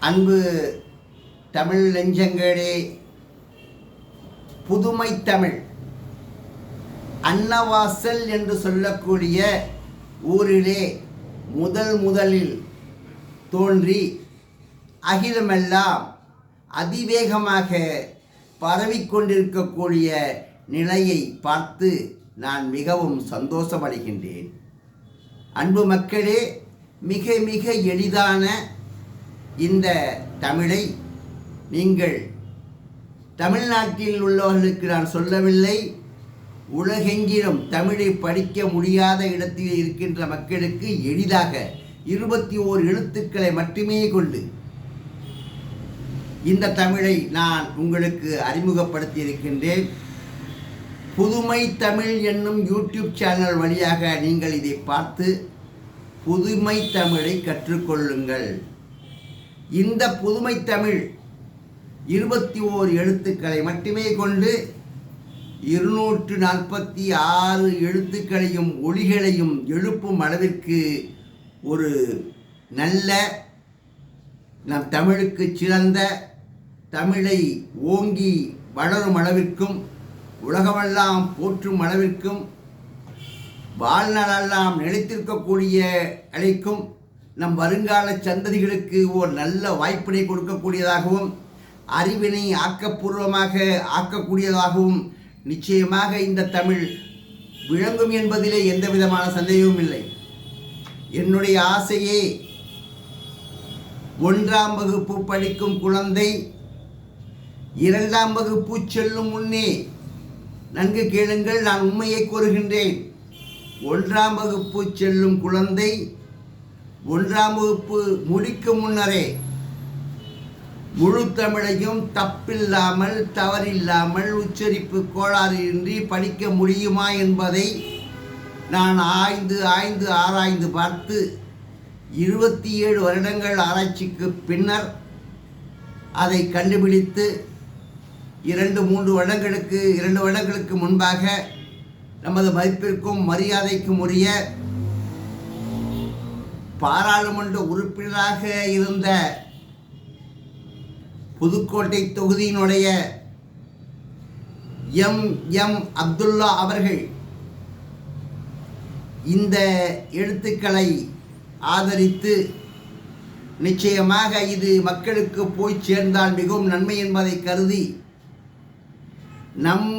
அன்பு தமிழ் நெஞ்சங்களே, புதுமை தமிழ் அன்னவாசல் என்று சொல்லக்கூடிய ஊரிலே முதலில் தோன்றி அகிலமெல்லாம் அதிவேகமாக பரவிக்கொண்டிருக்கக்கூடிய நிலையை பார்த்து நான் மிகவும் சந்தோஷமடைகின்றேன். அன்பு மக்களே, மிக மிக எளிதான இந்த தமிழை நீங்கள் தமிழ்நாட்டில் உள்ளவர்களுக்கு நான் சொல்லவில்லை, உலகெங்கிலும் தமிழை படிக்க முடியாத இடத்தில் இருக்கின்ற மக்களுக்கு எளிதாக 21 எழுத்துக்களை மட்டுமே கொண்டு இந்த தமிழை நான் உங்களுக்கு அறிமுகப்படுத்தி இருக்கின்றேன். புதுமை தமிழ் என்னும் யூடியூப் சேனல் வழியாக நீங்கள் இதை பார்த்து புதுமை தமிழை கற்றுக்கொள்ளுங்கள். இந்த புதுமை தமிழ் 21 எழுத்துக்களை மட்டுமே கொண்டு 246 எழுத்துக்களையும் ஒலிகளையும் எழுப்பும் அளவிற்கு ஒரு நல்ல நம் தமிழுக்கு சிறந்த தமிழை ஓங்கி வளரும் அளவிற்கும் உலகமெல்லாம் போற்றும் அளவிற்கும் வாழ்நாளெல்லாம் நிலைத்திருக்கக்கூடிய அழைக்கும் நம் வருங்கால சந்ததிகளுக்கு ஒரு நல்ல வாய்ப்பினை கொடுக்கக்கூடியதாகவும் அறிவினை ஆக்கப்பூர்வமாக ஆக்கக்கூடியதாகவும் நிச்சயமாக இந்த தமிழ் விளங்கும் என்பதிலே எந்த விதமான சந்தேகமும் இல்லை. என்னுடைய ஆசையே 1ஆம் வகுப்பு படிக்கும் குழந்தை 2ஆம் வகுப்பு செல்லும் முன்னே, நன்கு கேளுங்கள், நான் உண்மையை கூறுகின்றேன். 1ஆம் வகுப்பு செல்லும் குழந்தை 1ஆம் வகுப்பு முடிக்கும் முன்னரே முழு தமிழையும் தப்பில்லாமல் தவறில்லாமல் உச்சரிப்பு கோளாறு இன்றி படிக்க முடியுமா என்பதை நான் ஆராய்ந்து பார்த்து 27 வருடங்கள் ஆராய்ச்சிக்கு பின்னர் அதை கண்டுபிடித்து 2 வருடங்களுக்கு முன்பாக நமது மதிப்பிற்கும் மரியாதைக்கும் உரிய பாராளுமன்ற உறுப்பினராக இருந்த புதுக்கோட்டை தொகுதியினுடைய எம் அப்துல்லா அவர்கள் இந்த எழுத்துக்களை ஆதரித்து நிச்சயமாக இது மக்களுக்கு போய் சேர்ந்தால் மிகவும் நன்மை என்பதை கருதி நம்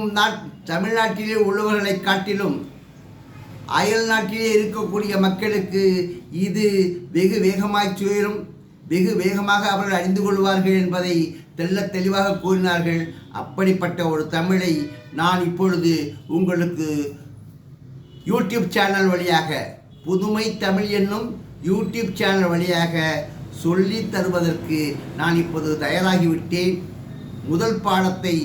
தமிழ்நாட்டிலே உள்ளவர்களை காட்டிலும் அயல் நாட்டிலே இருக்கக்கூடிய மக்களுக்கு இது வெகு வேகமாய் சேரும், வெகு வேகமாக அவர்கள் அறிந்து கொள்வார்கள் என்பதை தெளிவாக கூறினார்கள். அப்படிப்பட்ட ஒரு தமிழை நான் இப்பொழுது உங்களுக்கு யூடியூப் சேனல் வழியாக, புதுமை தமிழ் என்னும் யூடியூப் சேனல் வழியாக சொல்லி தருவதற்கு நான் இப்போது தயாராகிவிட்டேன். முதல் பாடத்தை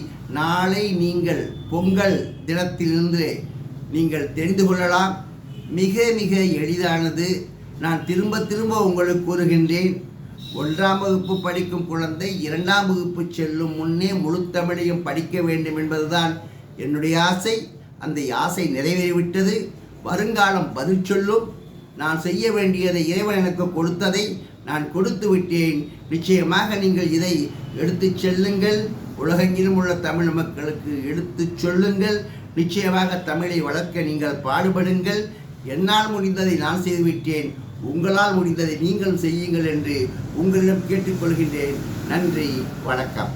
நாளை நீங்கள் பொங்கல் தினத்திலிருந்து நீங்கள் தெரிந்து கொள்ளலாம். மிக மிக எளிதானது. நான் திரும்ப உங்களுக்கு கூறுகின்றேன். 1ஆம் வகுப்பு படிக்கும் குழந்தை 2ஆம் வகுப்பு செல்லும் முன்னே முழு தமிழையும் படிக்க வேண்டும் என்பதுதான் என்னுடைய ஆசை. அந்த ஆசை நிறைவேறிவிட்டது. வருங்காலம் பதில் சொல்லும். நான் செய்ய வேண்டியதை இறைவன் எனக்கு கொடுத்ததை நான் கொடுத்து விட்டேன். நிச்சயமாக நீங்கள் இதை எடுத்து செல்லுங்கள். உலகெங்கிலும் உள்ள தமிழ் மக்களுக்கு எடுத்து சொல்லுங்கள். நிச்சயமாக தமிழை வளர்க்க நீங்கள் பாடுபடுங்கள். என்னால் முடிந்ததை நான் செய்துவிட்டேன், உங்களால் முடிந்ததை நீங்கள் செய்யுங்கள் என்று உங்களிடம் கேட்டுக்கொள்கின்றேன். நன்றி, வணக்கம்.